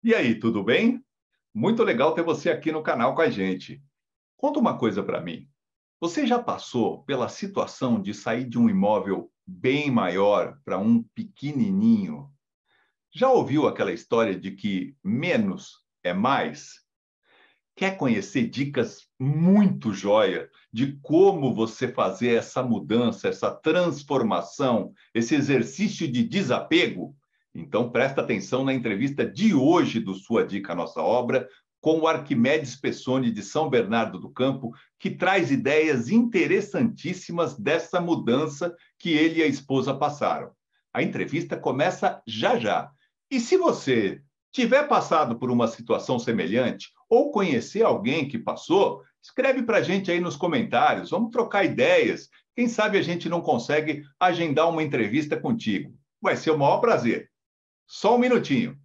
E aí, tudo bem? Muito legal ter você aqui no canal com a gente. Conta uma coisa para mim. Você já passou pela situação de sair de um imóvel bem maior para um pequenininho? Já ouviu aquela história de que menos é mais? Quer conhecer dicas muito joia de como você fazer essa mudança, essa transformação, esse exercício de desapego? Então, presta atenção na entrevista de hoje do Sua Dica Nossa Obra, com o Arquimedes Pessoni, de São Bernardo do Campo, que traz ideias interessantíssimas dessa mudança que ele e a esposa passaram. A entrevista começa já já. E se você tiver passado por uma situação semelhante ou conhecer alguém que passou, escreve para a gente aí nos comentários. Vamos trocar ideias. Quem sabe a gente não consegue agendar uma entrevista contigo. Vai ser o maior prazer. Só um minutinho.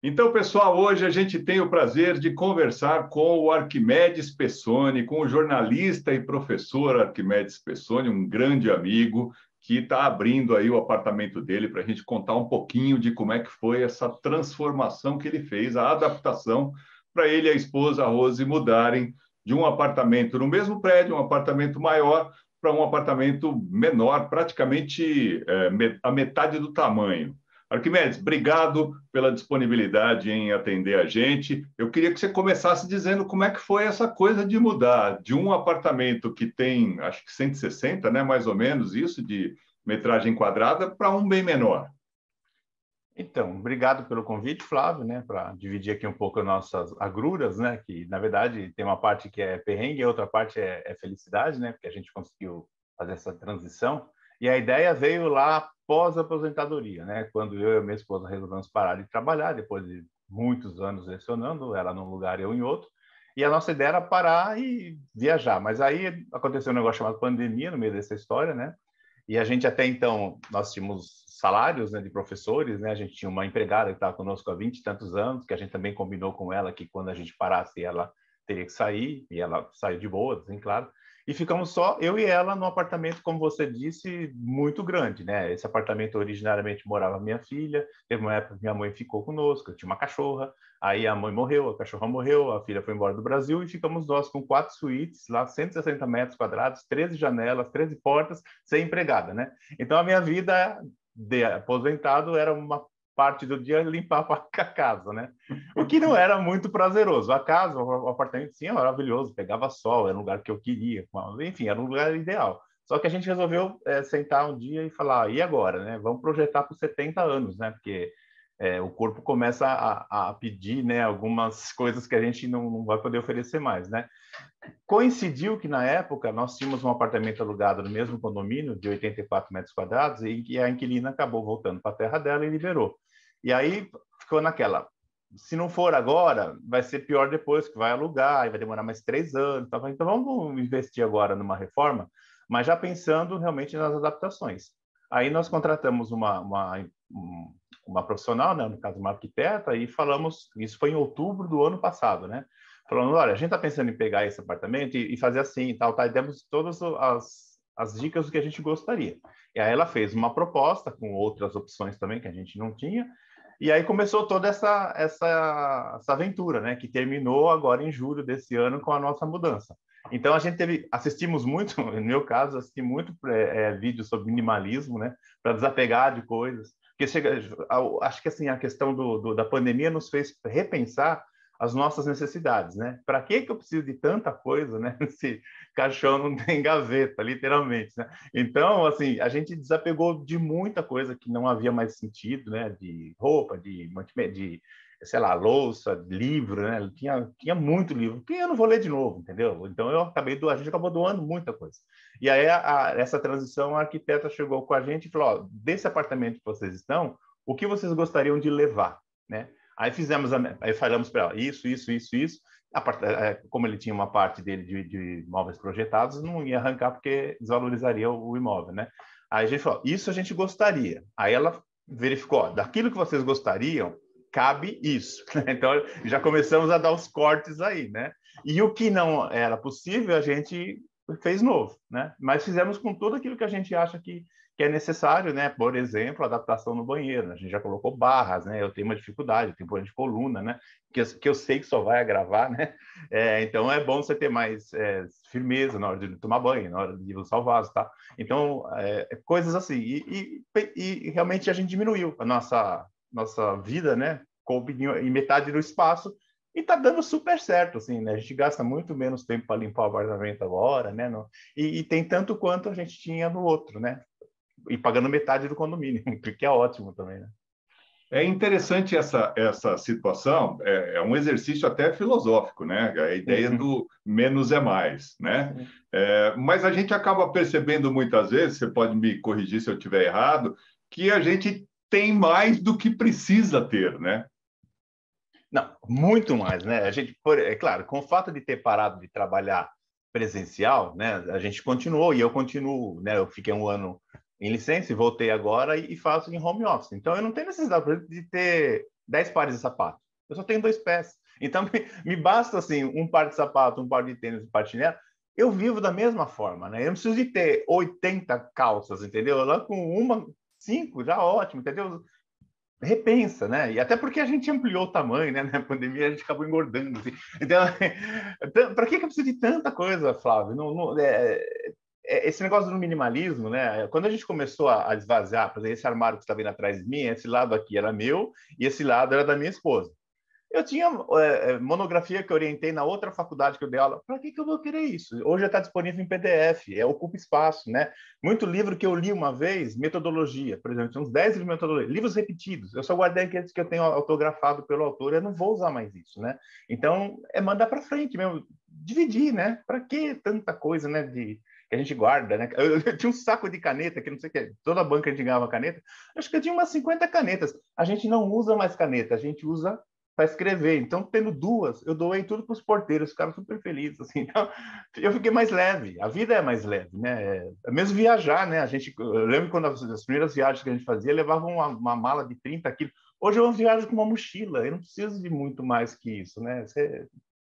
Então, pessoal, hoje a gente tem o prazer de conversar com o Arquimedes Pessoni, com o jornalista e professor Arquimedes Pessoni, um grande amigo que está abrindo aí o apartamento dele para a gente contar um pouquinho de como é que foi essa transformação que ele fez, a adaptação para ele e a esposa, a Rose, mudarem de um apartamento no mesmo prédio, um apartamento maior, para um apartamento menor, praticamente a metade do tamanho. Arquimedes, obrigado pela disponibilidade em atender a gente. Eu queria que você começasse dizendo como é que foi essa coisa de mudar de um apartamento que tem, acho que 160, né, mais ou menos, isso, de metragem quadrada, para um bem menor. Então, obrigado pelo convite, Flávio, né, para dividir aqui um pouco as nossas agruras, né, que na verdade tem uma parte que é perrengue e a outra parte é felicidade, né, porque a gente conseguiu fazer essa transição. E a ideia veio lá pós-aposentadoria, né, quando eu e a minha esposa resolvemos parar de trabalhar, depois de muitos anos lecionando, ela num lugar, eu em outro. E a nossa ideia era parar e viajar. Mas aí aconteceu um negócio chamado pandemia no meio dessa história, né? E a gente até então, nós tínhamos salários, né, de professores, né? A gente tinha uma empregada que estava conosco há 20 e tantos anos, que a gente também combinou com ela que quando a gente parasse, ela teria que sair, e ela saiu de boa, assim, claro. E ficamos só eu e ela num apartamento, como você disse, muito grande, né? Esse apartamento originariamente morava minha filha, teve uma época que minha mãe ficou conosco, eu tinha uma cachorra, aí a mãe morreu, a cachorra morreu, a filha foi embora do Brasil e ficamos nós com 4 suítes, lá 160 metros quadrados, 13 janelas, 13 portas, sem empregada, né? Então a minha vida de aposentado era uma parte do dia limpar a casa, né? O que não era muito prazeroso. A casa, o apartamento, sim, era maravilhoso, pegava sol, era um lugar que eu queria, enfim, era um lugar ideal. Só que a gente resolveu sentar um dia e falar, e agora, né? Vamos projetar por 70 anos, né? Porque o corpo começa a pedir, né, algumas coisas que a gente não vai poder oferecer mais, né? Coincidiu que, na época, nós tínhamos um apartamento alugado no mesmo condomínio, de 84 metros quadrados, e a inquilina acabou voltando para a terra dela e liberou. E aí ficou naquela, se não for agora, vai ser pior depois, que vai alugar, e vai demorar mais 3 anos. Então vamos investir agora numa reforma, mas já pensando realmente nas adaptações. Aí nós contratamos uma profissional, né, no caso uma arquiteta, e falamos, isso foi em outubro do ano passado, né? Falando, olha, a gente está pensando em pegar esse apartamento e fazer assim, tal, e demos todas as dicas do que a gente gostaria. E aí ela fez uma proposta com outras opções também que a gente não tinha, e aí começou toda essa aventura, né, que terminou agora em julho desse ano com a nossa mudança. Então a gente assistimos muito, no meu caso, assisti muito vídeos sobre minimalismo, né, para desapegar de coisas. Porque acho que assim a questão da pandemia nos fez repensar as nossas necessidades, né? Para que eu preciso de tanta coisa, né? Se caixão não tem gaveta, literalmente, né? Então, assim, a gente desapegou de muita coisa que não havia mais sentido, né? De roupa, de sei lá, louça, livro, né? Tinha muito livro, que eu não vou ler de novo, entendeu? Então, a gente acabou doando muita coisa. E aí, essa transição, a arquiteta chegou com a gente e falou, ó, desse apartamento que vocês estão, o que vocês gostariam de levar, né? Aí falamos para ela, isso. Como ele tinha uma parte dele de imóveis projetados, não ia arrancar porque desvalorizaria o imóvel, né? Aí a gente falou, isso a gente gostaria. Aí ela verificou, ó, daquilo que vocês gostariam, cabe isso. Então, já começamos a dar os cortes aí, né? E o que não era possível, a gente fez novo, né? Mas fizemos com tudo aquilo que a gente acha que é necessário, né? Por exemplo, adaptação no banheiro, né? A gente já colocou barras, né? Eu tenho uma dificuldade, eu tenho problema de coluna, né? Que eu sei que só vai agravar, né? Então é bom você ter mais firmeza na hora de tomar banho, na hora de usar o vaso, tá? Então, coisas assim. E realmente a gente diminuiu a nossa vida, né? Coube em metade do espaço e tá dando super certo, assim, né? A gente gasta muito menos tempo para limpar o apartamento agora, né? E tem tanto quanto a gente tinha no outro, né? E pagando metade do condomínio, que é ótimo também, né? É interessante essa situação, é um exercício até filosófico, né? A ideia Uhum. do menos é mais, né? Sim. Mas a gente acaba percebendo muitas vezes, você pode me corrigir se eu estiver errado, que a gente tem mais do que precisa ter, né? Não, muito mais, né? A gente, é claro, com o fato de ter parado de trabalhar presencial, né? A gente continuou e eu continuo, né? Eu fiquei um ano em licença e voltei agora e faço em home office. Então eu não tenho necessidade, por exemplo, de ter 10 pares de sapato. Eu só tenho 2 pés. Então me basta assim um par de sapato, um par de tênis, um par de chinelo. Eu vivo da mesma forma, né? Eu não preciso de ter 80 calças, entendeu? Lá com uma, 5 já ótimo, entendeu? Repensa, né? E até porque a gente ampliou o tamanho, né? Na pandemia a gente acabou engordando. Assim. Então, para que eu preciso de tanta coisa, Flávio? Esse negócio do minimalismo, né? Quando a gente começou a esvaziar, por exemplo, esse armário que está vendo atrás de mim, esse lado aqui era meu e esse lado era da minha esposa. Eu tinha monografia que eu orientei na outra faculdade que eu dei aula. Para que eu vou querer isso? Hoje está disponível em PDF, ocupa espaço, né? Muito livro que eu li uma vez, metodologia, por exemplo, tinha uns 10 livros de metodologia, livros repetidos. Eu só guardei aqueles que eu tenho autografado pelo autor, eu não vou usar mais isso, né? Então, mandar para frente mesmo, dividir, né? Para que tanta coisa, né? Que a gente guarda, né? Eu tinha um saco de caneta, que não sei o que, toda banca a gente ganhava caneta. Acho que eu tinha umas 50 canetas. A gente não usa mais caneta, a gente usa para escrever. Então, tendo 2, eu doei tudo para os porteiros, ficaram super felizes. Assim. Então, eu fiquei mais leve. A vida é mais leve, né? Mesmo viajar, né? Eu lembro quando as primeiras viagens que a gente fazia levavam uma mala de 30 quilos. Hoje eu viajo com uma mochila. Eu não preciso de muito mais que isso, né? Você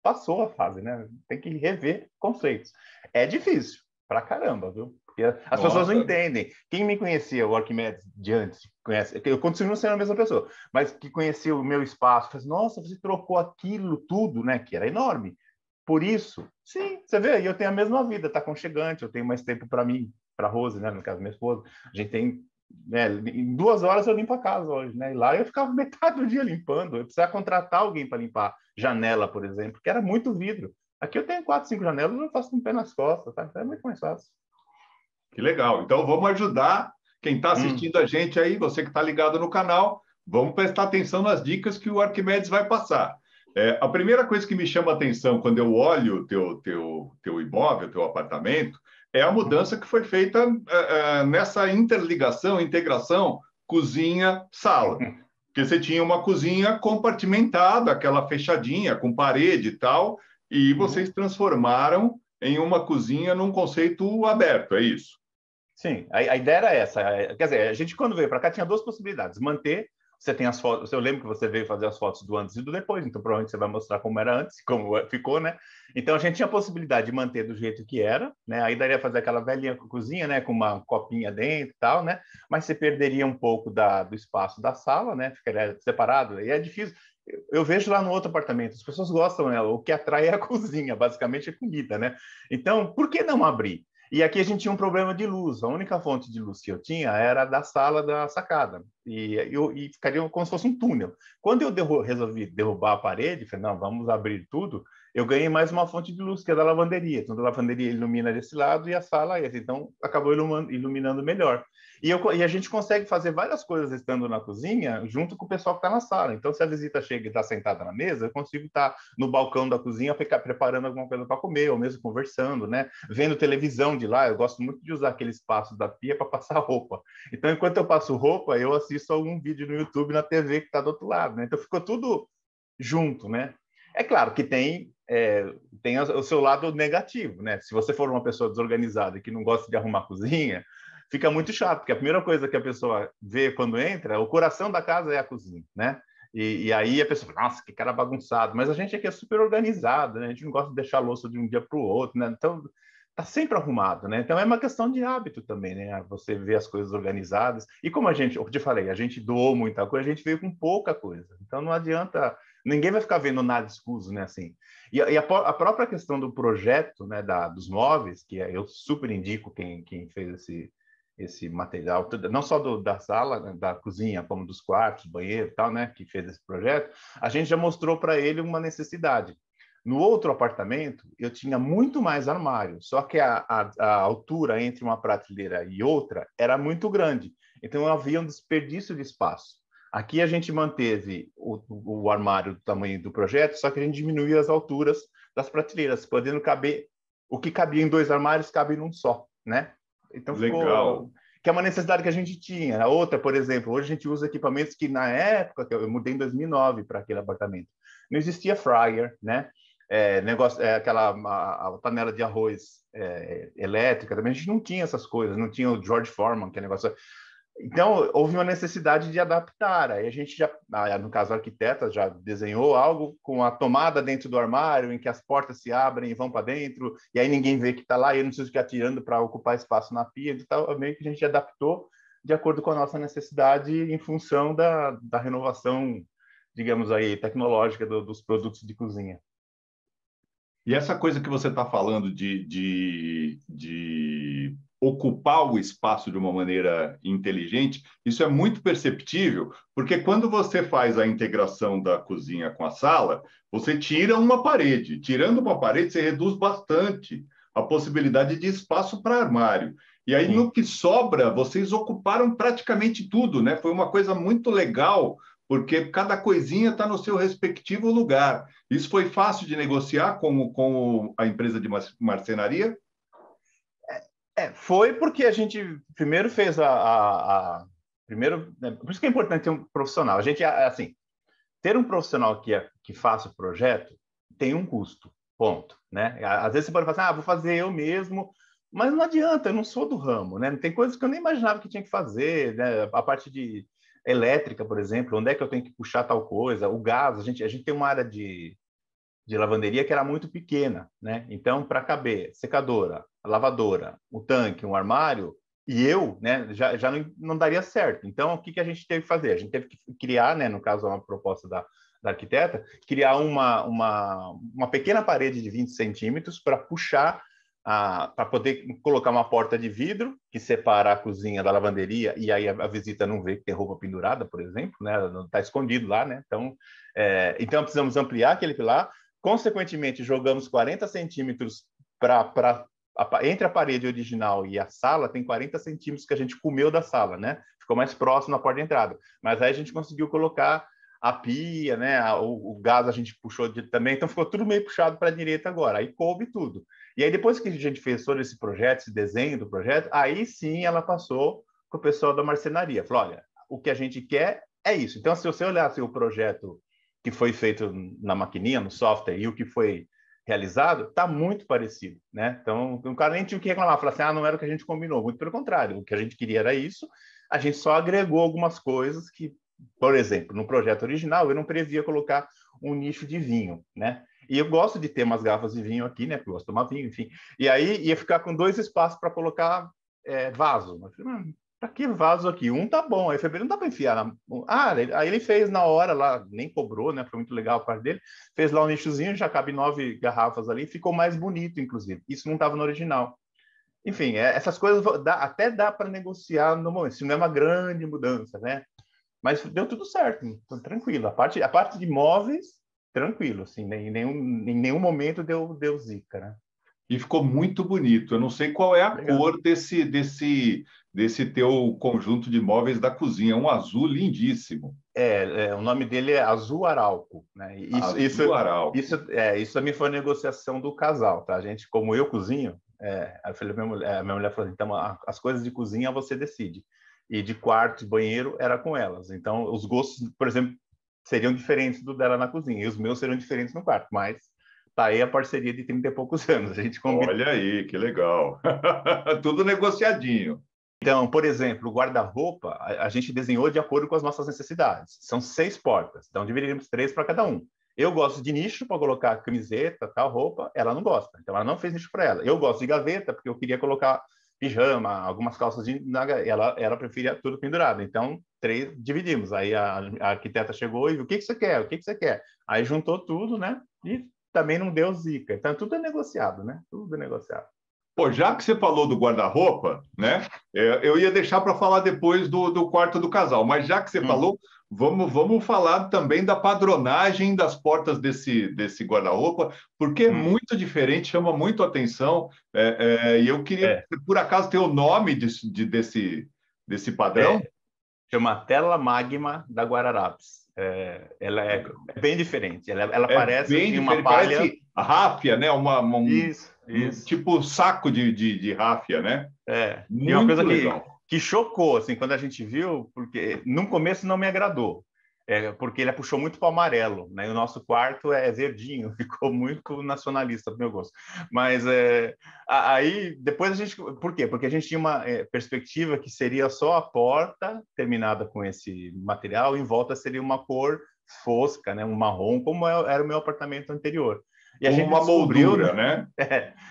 passou a fase, né? Tem que rever conceitos. É difícil, pra caramba, viu? Porque as pessoas não Nossa, entendem. Quem me conhecia, o Arquimedes de antes, conhece, eu continuo sendo a mesma pessoa, mas que conhecia o meu espaço, faz, nossa, você trocou aquilo tudo, né? Que era enorme. Por isso, sim, você vê, eu tenho a mesma vida, tá aconchegante, eu tenho mais tempo para mim, para Rose, né? No caso, minha esposa. A gente tem né, em 2 horas eu limpo a casa hoje, né? E lá eu ficava metade do dia limpando. Eu precisava contratar alguém para limpar janela, por exemplo, que era muito vidro. Aqui eu tenho 4, 5 janelas, eu faço com o pé nas costas, tá? Então é muito mais fácil. que legal. Então, vamos ajudar quem está assistindo a gente aí, você que está ligado no canal, vamos prestar atenção nas dicas que o Arquimedes vai passar. A primeira coisa que me chama a atenção quando eu olho o teu imóvel, teu apartamento, é a mudança que foi feita nessa interligação, integração cozinha-sala. Porque você tinha uma cozinha compartimentada, aquela fechadinha, com parede e tal, e vocês transformaram em uma cozinha num conceito aberto, é isso? Sim, a ideia era essa. Quer dizer, a gente, quando veio para cá, tinha 2 possibilidades. Manter, você tem as fotos, eu lembro que você veio fazer as fotos do antes e do depois, então provavelmente você vai mostrar como era antes, como ficou, né? Então a gente tinha a possibilidade de manter do jeito que era, né? Aí daria fazer aquela velhinha cozinha, né? Com uma copinha dentro e tal, né? Mas você perderia um pouco do espaço da sala, né? Ficaria separado. E é difícil. Eu vejo lá no outro apartamento, as pessoas gostam, né? O que atrai é a cozinha, basicamente é comida, né? Então, por que não abrir? E aqui a gente tinha um problema de luz. A única fonte de luz que eu tinha era da sala da sacada. E ficaria como se fosse um túnel. Quando eu resolvi derrubar a parede, falei, não, vamos abrir tudo, eu ganhei mais uma fonte de luz, que é da lavanderia. Então, a lavanderia ilumina desse lado e a sala esse. Então, acabou iluminando melhor. E a gente consegue fazer várias coisas estando na cozinha, junto com o pessoal que está na sala. Então, se a visita chega e está sentada na mesa, eu consigo estar no balcão da cozinha, ficar preparando alguma coisa para comer, ou mesmo conversando, né? Vendo televisão de lá. Eu gosto muito de usar aquele espaço da pia para passar roupa. Então, enquanto eu passo roupa, eu assisto algum vídeo no YouTube, na TV que está do outro lado, né? Então, ficou tudo junto, né? É claro que tem o seu lado negativo, né? Se você for uma pessoa desorganizada e que não gosta de arrumar a cozinha, fica muito chato, porque a primeira coisa que a pessoa vê quando entra, o coração da casa é a cozinha, né? E aí a pessoa fala, nossa, que cara bagunçado. Mas a gente aqui é super organizado, né? A gente não gosta de deixar a louça de um dia para o outro, né? Então, tá sempre arrumado, né? Então é uma questão de hábito também, né? Você vê as coisas organizadas. E como eu te falei, a gente doou muita coisa, a gente veio com pouca coisa. Então não adianta, ninguém vai ficar vendo nada escuso, né? Assim. A própria questão do projeto, né? Dos móveis, que eu super indico quem fez esse material, não só da sala, né, da cozinha, como dos quartos, banheiro e tal, né? Que fez esse projeto, a gente já mostrou para ele uma necessidade. No outro apartamento, eu tinha muito mais armário, só que a altura entre uma prateleira e outra era muito grande. Então, havia um desperdício de espaço. Aqui a gente manteve o armário do tamanho do projeto, só que a gente diminuiu as alturas das prateleiras, podendo caber... O que cabia em 2 armários, cabe num só, né? Então, Legal. ficou... Que é uma necessidade que a gente tinha. A outra, por exemplo, hoje a gente usa equipamentos que, na época, que eu mudei em 2009 para aquele apartamento, não existia fryer, né? Aquela a panela de arroz elétrica, também a gente não tinha essas coisas, não tinha o George Foreman, que é negócio. Então, houve uma necessidade de adaptar. Aí a gente já, no caso, a arquiteta já desenhou algo com a tomada dentro do armário, em que as portas se abrem e vão para dentro, e aí ninguém vê que está lá, e eu não preciso ficar tirando para ocupar espaço na pia e tal. Meio que a gente adaptou de acordo com a nossa necessidade em função da renovação, digamos aí, tecnológica dos produtos de cozinha. E essa coisa que você está falando de ocupar o espaço de uma maneira inteligente, isso é muito perceptível, porque quando você faz a integração da cozinha com a sala, você tira uma parede. Tirando uma parede, você reduz bastante a possibilidade de espaço para armário. E aí, no Sim. que sobra, vocês ocuparam praticamente tudo, né? Foi uma coisa muito legal, porque cada coisinha está no seu respectivo lugar. Isso foi fácil de negociar com a empresa de marcenaria? Foi porque a gente primeiro fez primeiro, né, por isso que é importante ter um profissional. A gente, assim, ter um profissional que faça o projeto tem um custo, ponto, né? Às vezes você pode falar assim, vou fazer eu mesmo, mas não adianta, eu não sou do ramo, né? Tem coisas que eu nem imaginava que tinha que fazer, né? A parte de elétrica, por exemplo, onde é que eu tenho que puxar tal coisa, o gás, a gente tem uma área de lavanderia que era muito pequena, né? Então, para caber secadora, lavadora, o tanque, um armário, e eu, né, já não daria certo. Então, o que a gente teve que fazer? A gente teve que criar, né, no caso, uma proposta da arquiteta, criar uma pequena parede de 20 centímetros para puxar, para poder colocar uma porta de vidro que separa a cozinha da lavanderia e aí a visita não vê que tem roupa pendurada, por exemplo, né? Não está escondido lá, né? Então precisamos ampliar aquele pilar. Consequentemente, jogamos 40 centímetros entre a parede original e a sala, tem 40 centímetros que a gente comeu da sala, né? Ficou mais próximo da porta de entrada. Mas aí a gente conseguiu colocar a pia, né? O gás a gente puxou também, então ficou tudo meio puxado para a direita agora. Aí coube tudo. E aí depois que a gente fez todo esse projeto, esse desenho do projeto, aí sim ela passou para o pessoal da marcenaria. Falou, olha, o que a gente quer é isso. Então, se você olhar o projeto que foi feito na maquininha, no software, e o que foi realizado, está muito parecido, né? Então, o cara nem tinha o que reclamar, falar assim, não era o que a gente combinou. Muito pelo contrário, o que a gente queria era isso, a gente só agregou algumas coisas que, por exemplo, no projeto original, eu não previa colocar um nicho de vinho, né? E eu gosto de ter umas garrafas de vinho aqui, né? Porque eu gosto de tomar vinho, enfim. E aí ia ficar com 2 espaços para colocar vaso. Eu falei, para que vaso aqui? Um tá bom. Aí fevereiro não dá para enfiar. Aí ele fez na hora lá, nem cobrou, né? Foi muito legal a parte dele. Fez lá um nichozinho, já cabe 9 garrafas ali, ficou mais bonito, inclusive. Isso não estava no original. Enfim, essas coisas até dá para negociar no momento. Isso não é uma grande mudança, né? Mas deu tudo certo, então, tranquilo. A parte de móveis, tranquilo, assim, em nenhum momento deu zica, né? E ficou muito bonito. Eu não sei qual é a Legal. cor desse teu conjunto de móveis da cozinha. É um azul lindíssimo. O nome dele é Azul Arauco, né? Azul arauco. Isso também foi a negociação do casal, tá? A gente, como eu cozinho, eu falei, a minha mulher falou, então as coisas de cozinha você decide. E de quarto e banheiro era com elas. Então, os gostos, por exemplo, seriam diferentes do dela na cozinha, e os meus seriam diferentes no quarto, mas tá aí a parceria de 30 e poucos anos. A gente combina. Olha aí, que legal. Tudo negociadinho. Então, por exemplo, o guarda-roupa, a gente desenhou de acordo com as nossas necessidades. São 6 portas, então dividiríamos 3 para cada um. Eu gosto de nicho para colocar camiseta, tal, roupa, ela não gosta. Então, ela não fez nicho para ela. Eu gosto de gaveta, porque eu queria colocar pijama, algumas calças ela preferia tudo pendurado. Então, três dividimos. Aí a arquiteta chegou e viu, o que que você quer? O que que você quer? Aí juntou tudo, né? E também não deu zica. Então, tudo é negociado, né? Tudo é negociado. Pô, já que você falou do guarda-roupa, né? Eu ia deixar para falar depois do quarto do casal, mas já que você Hum, falou, vamos falar também da padronagem das portas desse guarda-roupa, porque é hum. muito diferente, chama muito atenção. E eu queria, É, por acaso, ter o nome desse padrão. é, chama Tela Magma da Guararapes. Ela é bem diferente. Ela É parece bem assim uma diferente, palha. parece ráfia, né? Isso, Um isso. tipo saco de ráfia, né? E uma Muito coisa legal. que chocou, assim, quando a gente viu, porque no começo não me agradou, porque ele puxou muito para o amarelo, né? E o nosso quarto é verdinho, ficou muito nacionalista para o meu gosto. Mas aí depois a gente, por quê? Porque a gente tinha uma perspectiva que seria só a porta terminada com esse material, em volta seria uma cor fosca, né? Um marrom, como era o meu apartamento anterior. E a Como gente uma descobriu, moldura, né?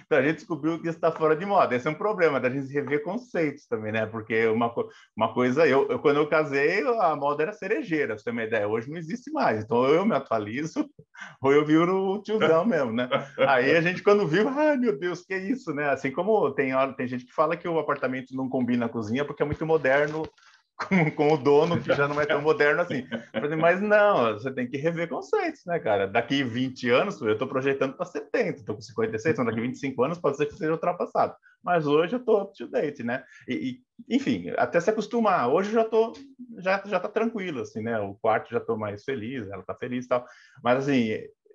então a gente descobriu que isso está fora de moda. Esse é um problema da gente rever conceitos também, né? Porque uma coisa, quando eu casei, a moda era cerejeira, pra você ter uma ideia. Hoje não existe mais. Então ou eu me atualizo, ou eu viro o tiozão mesmo, né? Aí a gente, quando viu, ai meu Deus, que é isso, né? Assim como tem gente que fala que o apartamento não combina a cozinha porque é muito moderno com o dono que já não é tão moderno assim. Mas não, você tem que rever conceitos, né, cara? Daqui 20 anos, eu estou projetando para 70, estou com 56, então daqui 25 anos pode ser que seja ultrapassado. Mas hoje eu estou up to date, né? Enfim, até se acostumar. Hoje eu já tá tranquilo, assim, né? O quarto já estou mais feliz, ela está feliz e tal. Mas, assim,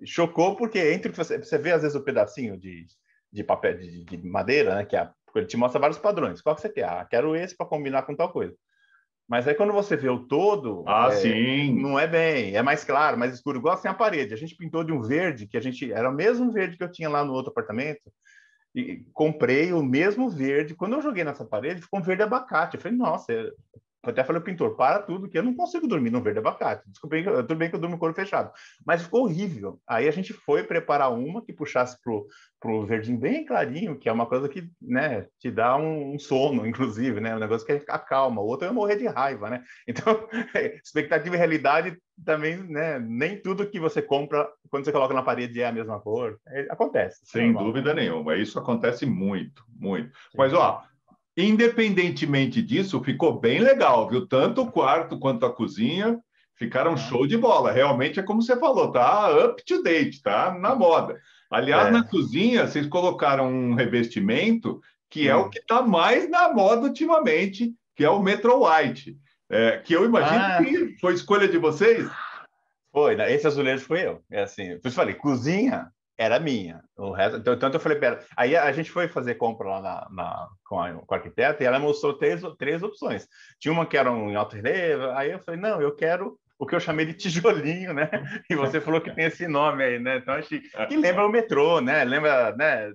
chocou porque entre que você vê, às vezes, o pedacinho de papel, de madeira, né? Ele te mostra vários padrões. Qual que você quer? Ah, quero esse para combinar com tal coisa. Mas aí quando você vê o todo, Ah, sim. não é bem, é mais claro, mais escuro, igual assim a parede. A gente pintou de um verde que era o mesmo verde que eu tinha lá no outro apartamento. E comprei o mesmo verde. Quando eu joguei nessa parede, ficou um verde abacate. Eu falei, nossa, eu até falei ao pintor, para tudo, que eu não consigo dormir num verde abacate. Desculpa, tudo bem que eu durmo com o olho fechado. Mas ficou horrível. Aí a gente foi preparar uma que puxasse pro verdinho bem clarinho, que é uma coisa que, né, te dá um sono, inclusive, né? Um negócio que acalma. O outro eu ia morrer de raiva, né? Então, expectativa e realidade também, né? Nem tudo que você compra, quando você coloca na parede, é a mesma cor. Acontece, isso é Sem normal, né? dúvida nenhuma. Isso acontece muito, muito. Mas, Sim, sim. ó, independentemente disso, ficou bem legal, viu? Tanto o quarto quanto a cozinha ficaram Não. show de bola. Realmente é como você falou, tá up to date, tá na moda. Aliás, na É. cozinha, vocês colocaram um revestimento que é o Hum. que está mais na moda ultimamente, que é o Metro White. Que eu imagino Ah, que foi escolha de vocês. foi, né? Esse azulejo foi eu. É assim, por isso eu falei, cozinha era minha. O resto, então, tanto eu falei, pera. Aí a gente foi fazer compra lá com a arquiteta e ela mostrou três opções. Tinha uma que era em alto relevo, aí eu falei, não, eu quero o que eu chamei de tijolinho, né? E você falou que tem esse nome aí, né? Então, acho que lembra o metrô, né? Lembra, né?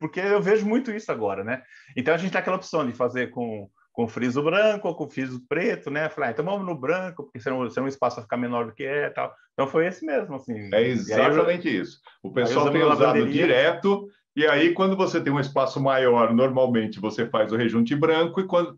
Porque eu vejo muito isso agora, né? Então a gente tem aquela opção de fazer com friso branco ou com friso preto, né? Falei, então vamos no branco, porque senão o espaço vai ficar menor do que tal. Então foi esse mesmo, assim. É E aí, exatamente isso. O aí pessoal usamos tem na usado lavanderia. direto, e aí, quando você tem um espaço maior, normalmente você faz o rejunte branco, quando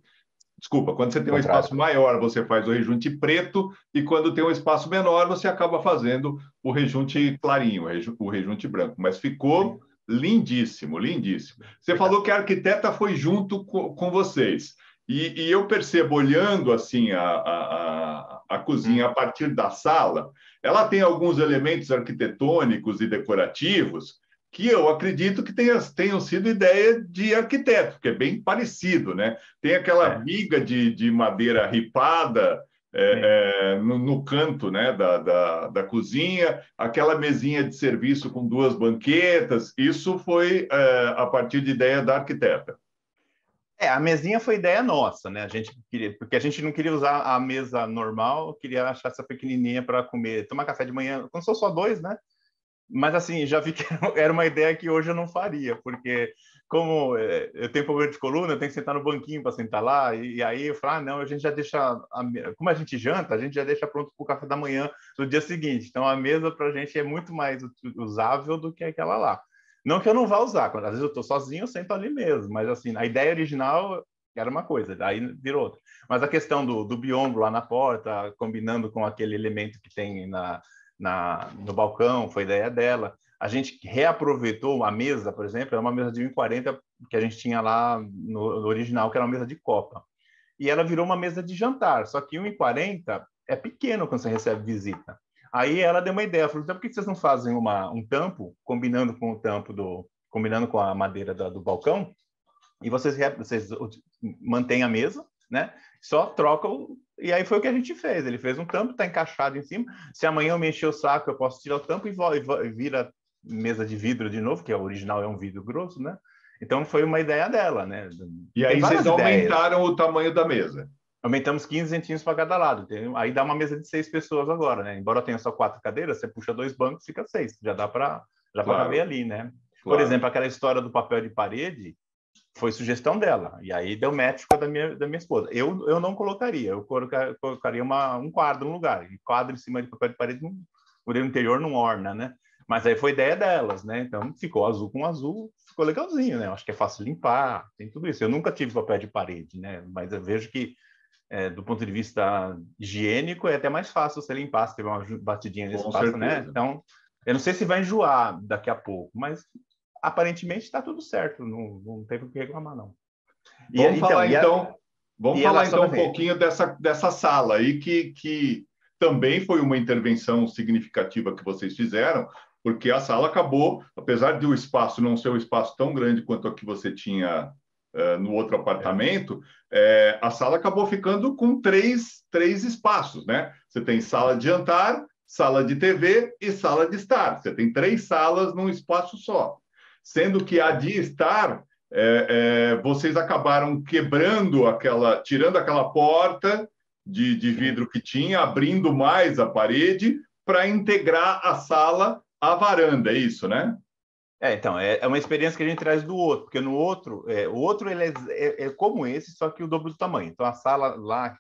você tem um Contrário. espaço maior, você faz o rejunte preto, e quando tem um espaço menor, você acaba fazendo o rejunte clarinho, o rejunte branco. Mas ficou Sim. lindíssimo, lindíssimo. Você Obrigado. falou que a arquiteta foi junto com vocês. E eu percebo, olhando assim a cozinha Hum. a partir da sala, ela tem alguns elementos arquitetônicos e decorativos que eu acredito que tenham sido ideia de arquiteto, que é bem parecido, né? Tem aquela É, viga de madeira ripada sim. no canto, né, da cozinha, aquela mesinha de serviço com duas banquetas. Isso foi a partir de ideia da arquiteta. A mesinha foi ideia nossa, né? A gente queria, porque a gente não queria usar a mesa normal, queria achar essa pequenininha para comer, tomar café de manhã, quando são só dois, né? Mas, assim, já vi que era uma ideia que hoje eu não faria, porque como eu tenho problema de coluna, eu tenho que sentar no banquinho para sentar lá, e aí eu falo, não, a gente já deixa, como a gente janta, a gente já deixa pronto para o café da manhã do dia seguinte. Então, a mesa para a gente é muito mais usável do que aquela lá. Não que eu não vá usar, às vezes eu estou sozinho, eu sento ali mesmo, mas, assim, a ideia original era uma coisa, daí virou outra. Mas a questão do biombo lá na porta, combinando com aquele elemento que tem no balcão, foi ideia dela. A gente reaproveitou a mesa, por exemplo, era uma mesa de 1,40 que a gente tinha lá no original, que era uma mesa de copa. E ela virou uma mesa de jantar, só que 1,40 é pequeno quando você recebe visita. Aí ela deu uma ideia, falou, então por que vocês não fazem um tampo, combinando com o tampo combinando com a madeira do balcão, e vocês mantêm a mesa, né? Só trocam, e aí foi o que a gente fez. Ele fez um tampo, está encaixado em cima. Se amanhã eu me encher o saco, eu posso tirar o tampo e vira mesa de vidro de novo, que a original é um vidro grosso, né? Então foi uma ideia dela, né? E Tem aí vocês várias ideias. aumentaram o tamanho da mesa. Aumentamos 15 centímetros para cada lado. Aí dá uma mesa de 6 pessoas agora, né? Embora tenha só 4 cadeiras, você puxa 2 bancos, fica 6. Já dá para caber Claro, ali, né? Por claro. exemplo, aquela história do papel de parede, foi sugestão dela. E aí deu match com a da minha esposa. Eu não colocaria. Eu colocaria um quadro no lugar. E quadro em cima de papel de parede, por interior não orna, né? Mas aí foi ideia delas, né? Então ficou azul com azul, ficou legalzinho, né? Eu acho que é fácil limpar, tem tudo isso. Eu nunca tive papel de parede, né? Mas eu vejo que, do ponto de vista higiênico, é até mais fácil você limpar, se tiver uma batidinha nesse Com espaço, né? certeza. Então, eu não sei se vai enjoar daqui a pouco, mas aparentemente está tudo certo, não teve o que reclamar, não. Vamos Então, falar então, vamos e ela falar só então para um ver. pouquinho dessa sala aí que também foi uma intervenção significativa que vocês fizeram, porque a sala acabou, apesar de o espaço não ser um espaço tão grande quanto a que você tinha no outro apartamento, a sala acabou ficando com três espaços, né? Você tem sala de jantar, sala de TV e sala de estar. Você tem 3 salas num espaço só. Sendo que a de estar vocês acabaram tirando aquela porta de vidro que tinha, abrindo mais a parede para integrar a sala à varanda, é isso, né? Então, é uma experiência que a gente traz do outro, porque no outro, o outro ele é como esse, só que o dobro do tamanho. Então, a sala lá,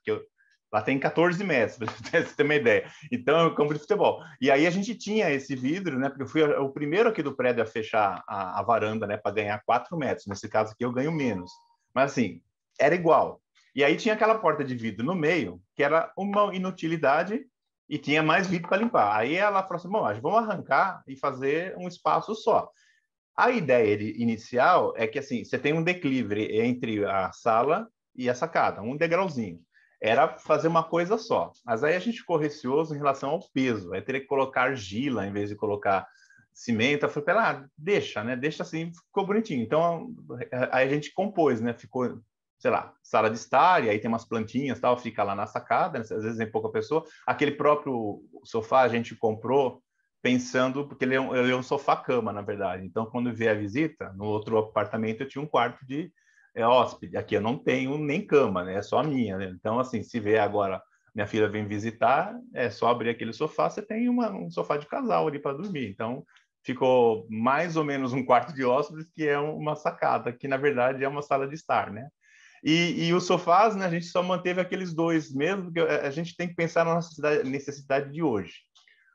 lá tem 14 metros, para você ter uma ideia. Então, é um campo de futebol. E aí a gente tinha esse vidro, né? Porque eu fui o primeiro aqui do prédio a fechar a varanda, né? Para ganhar 4 metros. Nesse caso aqui, eu ganho menos. Mas, assim, era igual. E aí tinha aquela porta de vidro no meio, que era uma inutilidade e tinha mais vidro para limpar. Aí ela falou assim, bom, vamos arrancar e fazer um espaço só. A ideia inicial é que assim, você tem um declive entre a sala e a sacada, um degrauzinho. Era fazer uma coisa só. Mas aí a gente ficou receoso em relação ao peso. Aí teria que colocar argila em vez de colocar cimento. Eu falei, deixa, né? Deixa assim, ficou bonitinho. Então, aí a gente compôs, né? Ficou, sei lá, sala de estar, e aí tem umas plantinhas, tal, fica lá na sacada, né? Às vezes tem pouca pessoa. Aquele próprio sofá a gente comprou pensando, porque ele é um sofá-cama, na verdade. Então, quando vier a visita, no outro apartamento eu tinha um quarto de hóspede. Aqui eu não tenho nem cama, né? É só a minha, né? Então, assim, se vier agora, minha filha vem visitar, é só abrir aquele sofá, você tem um sofá de casal ali para dormir. Então, ficou mais ou menos um quarto de hóspedes, que é uma sacada, que na verdade é uma sala de estar, né? E os sofás, né, a gente só manteve aqueles 2 mesmo, porque a gente tem que pensar na necessidade de hoje.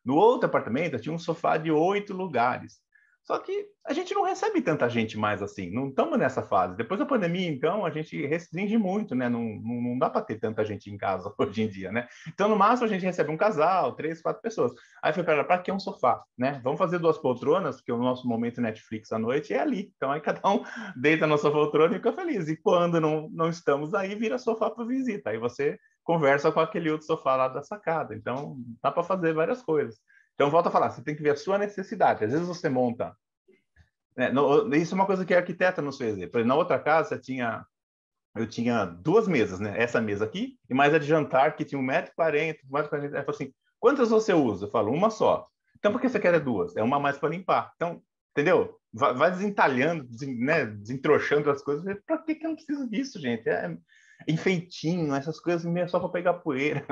No outro apartamento, tinha um sofá de 8 lugares. Só que a gente não recebe tanta gente mais assim, não estamos nessa fase. Depois da pandemia, então, a gente restringe muito, né? Não dá para ter tanta gente em casa hoje em dia, né? Então, no máximo, a gente recebe um casal, 3, 4 pessoas. Aí foi para que é um sofá, né? Vamos fazer 2 poltronas, porque o nosso momento Netflix à noite é ali. Então, aí cada um deita na sua poltrona e fica feliz. E quando não estamos aí, vira sofá para visita. Aí você conversa com aquele outro sofá lá da sacada. Então, dá para fazer várias coisas. Então, volta a falar, você tem que ver a sua necessidade. Às vezes você monta... Né, isso é uma coisa que a arquiteta nos fez. Por exemplo, na outra casa, eu tinha 2 mesas, né? Essa mesa aqui e mais a de jantar, que tinha 1,40 m, 1,40 m. Ela falou assim, quantas você usa? Eu falo, uma só. Então, por que você quer 2? É uma mais para limpar. Então, entendeu? Vai desentalhando, né? Desentroxando as coisas. Para que eu não preciso disso, gente? enfeitinho, essas coisas meio só para pegar poeira.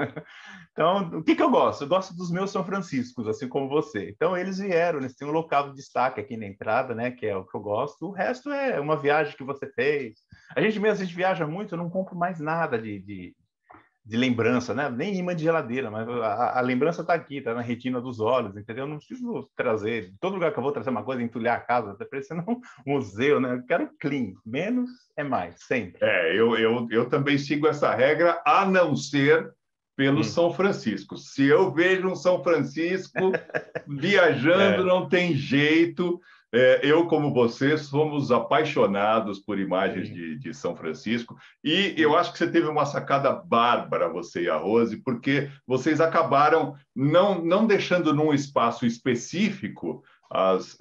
Então, o que eu gosto? Eu gosto dos meus São Franciscos, assim como você. Então, eles vieram, eles têm um local de destaque aqui na entrada, né, que é o que eu gosto. O resto é uma viagem que você fez. A gente viaja muito, eu não compro mais nada de lembrança, né? Nem imã de geladeira, mas a lembrança está aqui, está na retina dos olhos, entendeu? Eu não preciso trazer, de todo lugar que eu vou trazer uma coisa, entulhar a casa, está parecendo um museu, né? Eu quero clean, menos é mais, sempre. Eu também sigo essa regra, a não ser pelo São Francisco. Se eu vejo um São Francisco viajando, É, não tem jeito. Eu, como você, somos apaixonados por imagens sim, de São Francisco. E eu sim, acho que você teve uma sacada bárbara, você e a Rose, porque vocês acabaram não deixando num espaço específico as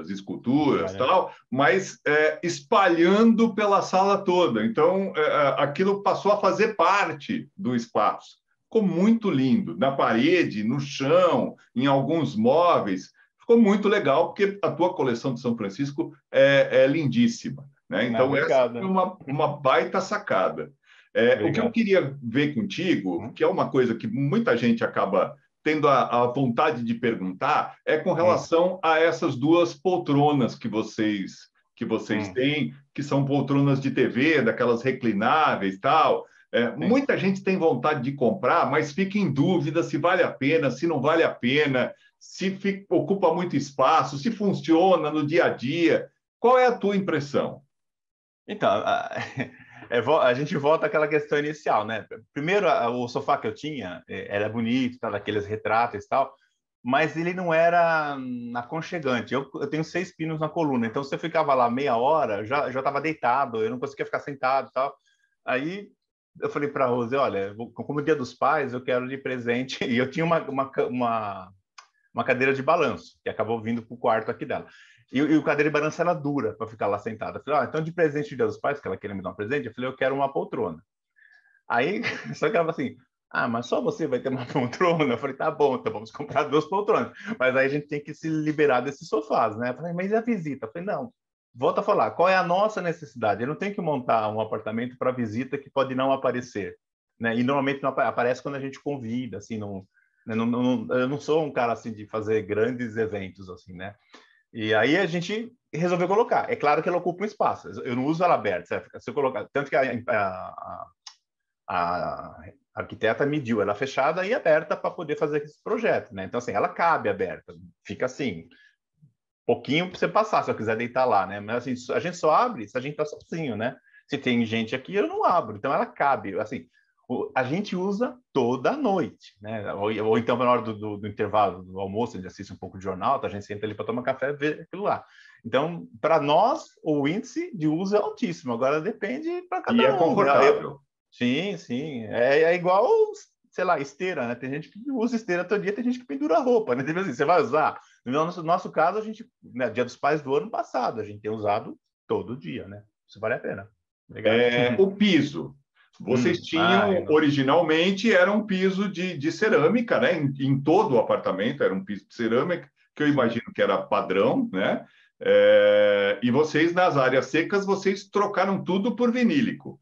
esculturas olha, tal, mas espalhando pela sala toda. Então, aquilo passou a fazer parte do espaço. Ficou muito lindo, na parede, no chão, em alguns móveis. Ficou muito legal, porque a tua coleção de São Francisco é lindíssima. Né? Então, essa foi obrigado, uma baita sacada. O que eu obrigado. queria ver contigo, que é uma coisa que muita gente acaba tendo a vontade de perguntar, é com Hum, relação a essas duas poltronas que vocês hum, têm, que são poltronas de TV, daquelas reclináveis e tal. sim. Muita gente tem vontade de comprar, mas fica em dúvida se vale a pena, se não vale a pena, se ocupa muito espaço, se funciona no dia a dia. Qual é a tua impressão? Então, a gente volta àquela questão inicial, né? Primeiro, o sofá que eu tinha era bonito, tá, daqueles retratos e tal, mas ele não era aconchegante. Eu tenho 6 pinos na coluna, então se eu ficava lá meia hora, eu já estava deitado, eu não conseguia ficar sentado e tal. Aí eu falei para a Rose, olha, como Dia dos Pais, eu quero de presente, e eu tinha uma cadeira de balanço, que acabou vindo para o quarto aqui dela. E o cadeira de balanço era dura para ficar lá sentada. Eu falei, então de presente de Dia dos Pais, que ela queria me dar um presente, eu falei, eu quero uma poltrona. Aí, só que ela falou assim, mas só você vai ter uma poltrona? Eu falei, tá bom, então vamos comprar 2 poltronas. Mas aí a gente tem que se liberar desses sofás, né? Eu falei, mas e a visita? Eu falei, não, volta a falar, qual é a nossa necessidade? Eu não tenho que montar um apartamento para visita que pode não aparecer, né? E normalmente não aparece quando a gente convida, assim, não, né? Eu não sou um cara assim de fazer grandes eventos, assim, né? E aí a gente resolveu colocar. É claro que ela ocupa um espaço. Eu não uso ela aberta. Certo? Se eu colocar, tanto que a arquiteta mediu ela fechada e aberta para poder fazer esse projeto, né? Então assim, ela cabe aberta. Fica assim, pouquinho para você passar, se eu quiser deitar lá, né? Mas assim, a gente só abre se a gente tá sozinho, né? Se tem gente aqui, eu não abro. Então ela cabe. Assim, a gente usa toda noite, né? Ou então na hora do intervalo do almoço, a gente assiste um pouco de jornal, tá? A gente senta ali para tomar café e ver aquilo lá. Então, para nós, o índice de uso é altíssimo. Agora depende para E cada é um, né? confortável. Sim, sim. É igual, sei lá, esteira, né? Tem gente que usa esteira todo dia, tem gente que pendura roupa, né? Tipo assim, você vai usar. No nosso caso, a gente, né, Dia dos Pais do ano passado, a gente tem usado todo dia, né? Isso vale a pena. Obrigado. O piso. Vocês tinham, Não. originalmente, era um piso de cerâmica, né? Em todo o apartamento era um piso de cerâmica, que eu Sim. imagino que era padrão, né? E vocês, nas áreas secas, vocês trocaram tudo por vinílico.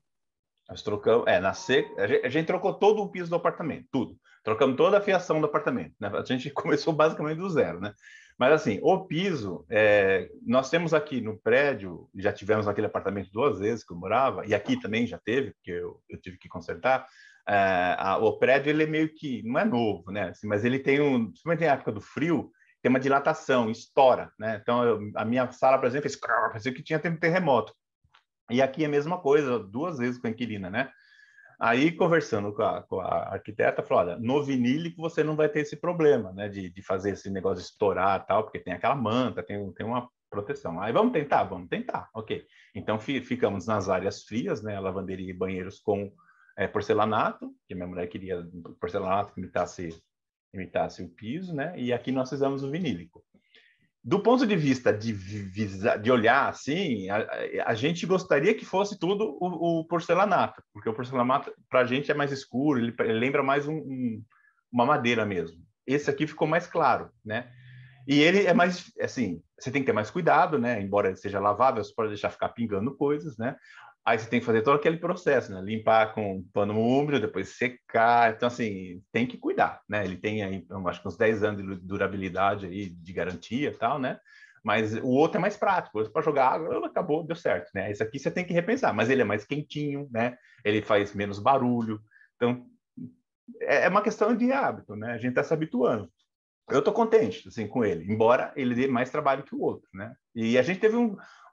Nós trocamos, na seca, a gente trocou todo o piso do apartamento, tudo. Trocamos toda a fiação do apartamento, né? A gente começou basicamente do zero, né? Mas assim, o piso, nós temos aqui no prédio, já tivemos naquele apartamento 2 vezes que eu morava, e aqui também já teve, porque eu tive que consertar. O prédio, ele é meio que, não é novo, né? Assim, mas ele tem principalmente na época do frio, tem uma dilatação, estoura, né? Então, a minha sala, por exemplo, fez, parecia que tinha tido um terremoto. E aqui é a mesma coisa, 2 vezes com a inquilina, né? Aí, conversando com a arquiteta, falou, olha, no vinílico você não vai ter esse problema, né? De fazer esse negócio de estourar tal, porque tem aquela manta, tem uma proteção. Aí, vamos tentar, ok. Então, ficamos nas áreas frias, né? Lavanderia e banheiros com porcelanato, que minha mulher queria porcelanato que imitasse o piso, né? E aqui nós fizemos o vinílico. Do ponto de vista de olhar assim, a gente gostaria que fosse tudo o porcelanato, porque o porcelanato para a gente é mais escuro, ele lembra mais uma madeira mesmo. Esse aqui ficou mais claro, né? E ele é mais, assim, você tem que ter mais cuidado, né? Embora ele seja lavável, você pode deixar ficar pingando coisas, né? Aí você tem que fazer todo aquele processo, né? Limpar com pano úmido, depois secar. Então, assim, tem que cuidar, né? Ele tem aí, eu acho que uns 10 anos de durabilidade aí, de garantia e tal, né? Mas o outro é mais prático. Para jogar água, acabou, deu certo, né? Esse aqui você tem que repensar, mas ele é mais quentinho, né? Ele faz menos barulho. Então, é uma questão de hábito, né? A gente está se habituando. Eu estou contente assim com ele, embora ele dê mais trabalho que o outro, né? E a gente teve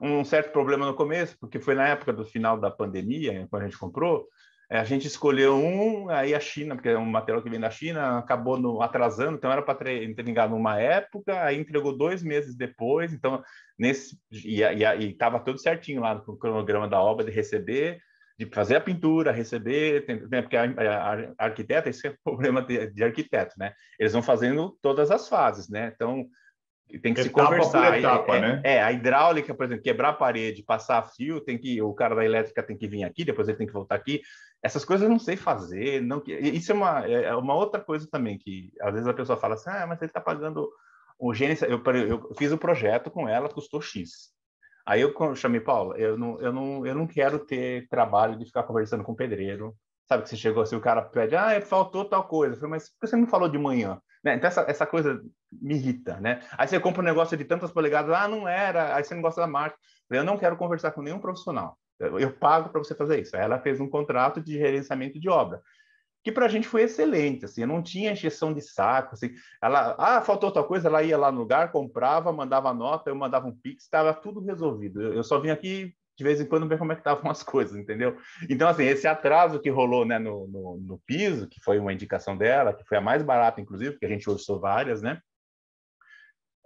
um certo problema no começo, porque foi na época do final da pandemia, quando a gente comprou, a gente escolheu aí a China, porque é um material que vem da China, acabou atrasando, então era para ter entregado numa época, aí entregou 2 meses depois, então e estava tudo certinho lá no cronograma da obra de receber, de fazer a pintura, receber, né, porque a arquiteta, esse é o problema de arquiteto, né? Eles vão fazendo todas as fases, né? Então, tem que se Etapa por conversar. etapa, né? A hidráulica, por exemplo, quebrar a parede, passar fio, o cara da elétrica tem que vir aqui, depois ele tem que voltar aqui. Essas coisas eu não sei fazer. Não, isso é uma outra coisa também, que às vezes a pessoa fala assim, mas ele está pagando o Gênesis. Eu fiz o projeto com ela, custou X. Aí eu chamei, Paula, eu não quero ter trabalho de ficar conversando com o pedreiro. Sabe que você chegou assim, o cara pede, faltou tal coisa. Eu falei, mas por que você não falou de manhã? Né? Então essa coisa me irrita, né? Aí você compra um negócio de tantas polegadas, não era, aí você não gosta da marca. Eu não quero conversar com nenhum profissional. Eu pago para você fazer isso. Aí ela fez um contrato de gerenciamento de obra, que para a gente foi excelente, assim, eu não tinha encheção de saco, assim, ela, faltou outra coisa, ela ia lá no lugar, comprava, mandava nota, eu mandava um pix, estava tudo resolvido, eu só vim aqui de vez em quando ver como é que estavam as coisas, entendeu? Então, assim, esse atraso que rolou, né, no piso, que foi uma indicação dela, que foi a mais barata, inclusive, porque a gente orçou várias, né,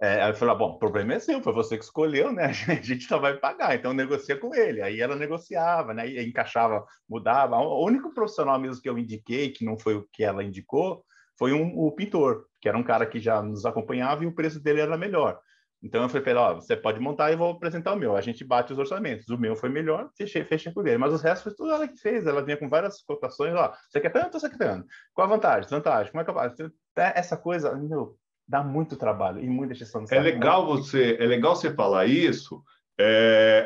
aí eu falei, bom, o problema é seu, foi você que escolheu, né? A gente só vai pagar, então negocia com ele. Aí ela negociava, né? E encaixava, mudava. O único profissional mesmo que eu indiquei, que não foi o que ela indicou, foi o pintor, que era um cara que já nos acompanhava e o preço dele era melhor. Então eu falei para ele, você pode montar e vou apresentar o meu. A gente bate os orçamentos. O meu foi melhor, fechei com ele. Mas os restos foi tudo ela que fez. Ela vinha com várias cotações, você quer tanto, você quer tanto. Qual a vantagem? Desvantagem? Como é que eu faço? Essa coisa, meu, dá muito trabalho e muita gestão de saco. Então, É legal você falar isso,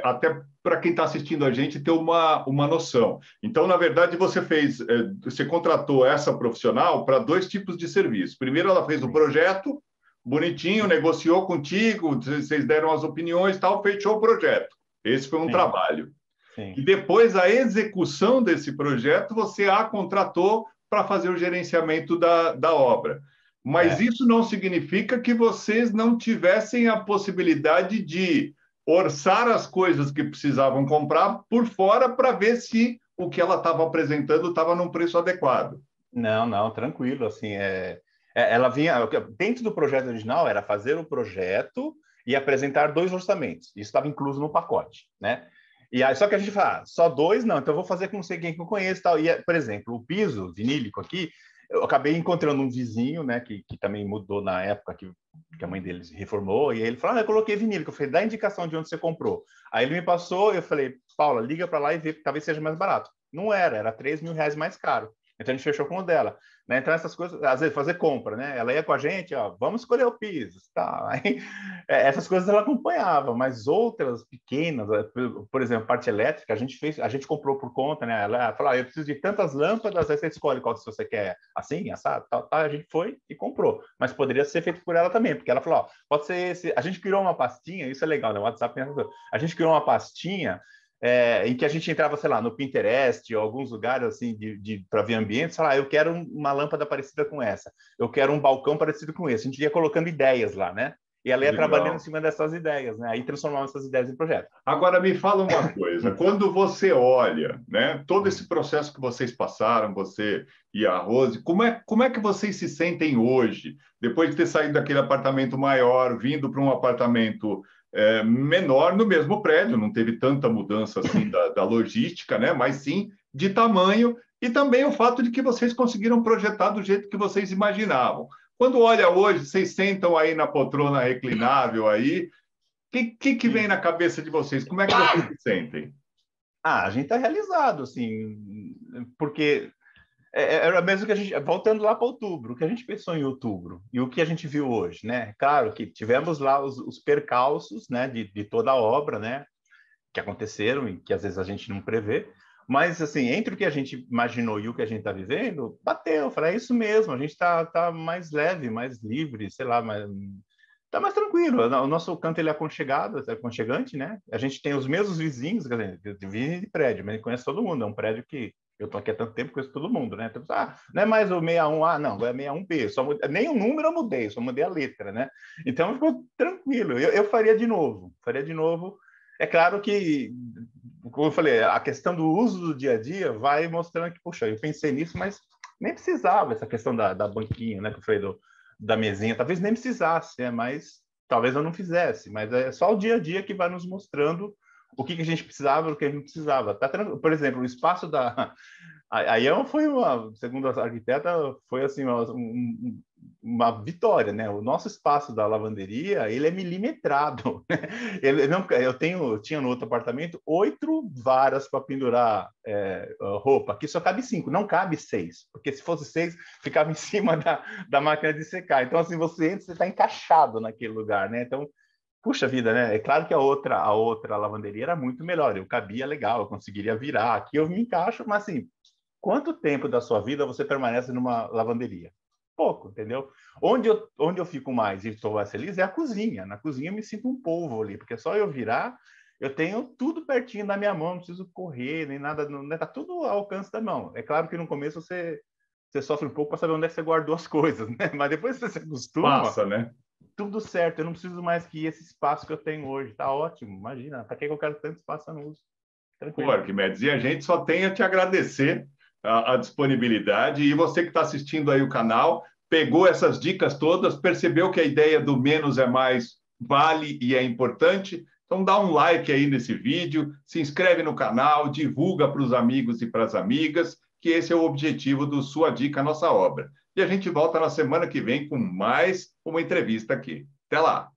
até para quem está assistindo a gente ter uma noção. Então, na verdade, você contratou essa profissional para 2 tipos de serviço. Primeiro, ela fez o projeto, bonitinho, negociou contigo, vocês deram as opiniões, tal, fechou o projeto. Esse foi um sim, trabalho. sim. E depois, a execução desse projeto, você a contratou para fazer o gerenciamento da obra. Mas É. isso não significa que vocês não tivessem a possibilidade de orçar as coisas que precisavam comprar por fora para ver se o que ela estava apresentando estava num preço adequado. Não, não, tranquilo. Assim, ela vinha dentro do projeto original, era fazer o projeto e apresentar 2 orçamentos. Isso estava incluso no pacote, né? E aí, só que a gente fala, só 2, não, então eu vou fazer com não sei quem que eu conheço e tal. E, por exemplo, o piso vinílico aqui, eu acabei encontrando um vizinho, né, que também mudou na época que a mãe dele se reformou, e aí ele falou, eu coloquei vinílico. Eu falei, dá a indicação de onde você comprou. Aí ele me passou, eu falei, Paula, liga para lá e vê que talvez seja mais barato. Não era R$ 3.000 mais caro. Então a gente fechou com o dela. Né? Então essas coisas, às vezes fazer compra, né? Ela ia com a gente, vamos escolher o piso, tá? Aí, essas coisas ela acompanhava, mas outras pequenas, por exemplo, parte elétrica, a gente comprou por conta, né? Ela falou, eu preciso de tantas lâmpadas, aí você escolhe qual se você quer assim, assado, tal, tal. A gente foi e comprou, mas poderia ser feito por ela também, porque ela falou, pode ser esse. A gente criou uma pastinha, isso é legal, né? O WhatsApp, a gente criou uma pastinha em que a gente entrava, sei lá, no Pinterest ou alguns lugares assim para ver ambientes, sei lá, eu quero uma lâmpada parecida com essa, eu quero um balcão parecido com esse. A gente ia colocando ideias lá, né? E ela ia trabalhando em Legal. cima dessas ideias, né? Aí transformava essas ideias em projeto. Agora me fala uma coisa, quando você olha, né, todo esse processo que vocês passaram, você e a Rose, como é que vocês se sentem hoje, depois de ter saído daquele apartamento maior, vindo para um apartamento menor no mesmo prédio, não teve tanta mudança assim da logística, né, mas sim de tamanho, e também o fato de que vocês conseguiram projetar do jeito que vocês imaginavam. Quando olha hoje, vocês sentam aí na poltrona reclinável aí, que vem na cabeça de vocês? Como é que vocês se sentem? A gente está realizado, assim, porque era mesmo que a gente, voltando lá para outubro, o que a gente pensou em outubro e o que a gente viu hoje, né? Claro que tivemos lá os percalços, né, de toda a obra, né? que aconteceram e que às vezes a gente não prevê. Mas, assim, entre o que a gente imaginou e o que a gente está vivendo, bateu. Eu falei, é isso mesmo, a gente está mais leve, mais livre, sei lá, tá mais tranquilo. O nosso canto ele é aconchegado, é aconchegante, né? A gente tem os mesmos vizinhos, quer dizer, vizinho de prédio, mas conhece todo mundo. É um prédio que eu tô aqui há tanto tempo, conheço todo mundo, né? Então, não é mais o 61A, não, é 61B. Nem o número eu mudei, só mudei a letra, né? Então ficou tranquilo. Eu faria de novo, faria de novo. É claro que, como eu falei, a questão do uso do dia a dia vai mostrando que, puxa, eu pensei nisso, mas nem precisava essa questão da banquinha, né? Que eu falei da mesinha, talvez nem precisasse, mas talvez eu não fizesse, mas é só o dia a dia que vai nos mostrando o que a gente precisava, o que a gente não precisava. Por exemplo, o espaço da... Aí foi segundo a arquiteta, foi assim, uma vitória, né? O nosso espaço da lavanderia, ele é milimetrado. Ele não, tinha no outro apartamento 8 varas para pendurar roupa. Aqui só cabe 5, não cabe 6, porque se fosse 6, ficava em cima da máquina de secar. Então, assim, você entra, você está encaixado naquele lugar, né? Então, puxa vida, né? É claro que a outra lavanderia era muito melhor. Eu cabia legal, eu conseguiria virar. Aqui eu me encaixo, mas assim, quanto tempo da sua vida você permanece numa lavanderia? Pouco, entendeu? Onde eu fico mais e estou mais feliz é a cozinha. Na cozinha eu me sinto um polvo ali, porque só eu virar, eu tenho tudo pertinho da minha mão, não preciso correr, nem nada, tá tudo ao alcance da mão. É claro que no começo você sofre um pouco para saber onde é que você guardou as coisas, né? Mas depois que você se acostuma, Passa, né? tudo certo. Eu não preciso mais que esse espaço que eu tenho hoje. Tá ótimo, imagina. Para que eu quero tanto espaço? Eu não uso. Pô, Tranquilo. Arquimedes, e a gente só tem a te agradecer a disponibilidade. E você que está assistindo aí o canal, pegou essas dicas todas, percebeu que a ideia do menos é mais vale e é importante. Então, dá um like aí nesse vídeo, se inscreve no canal, divulga para os amigos e para as amigas, que esse é o objetivo do Sua Dica, Nossa Obra. E a gente volta na semana que vem com mais uma entrevista aqui. Até lá!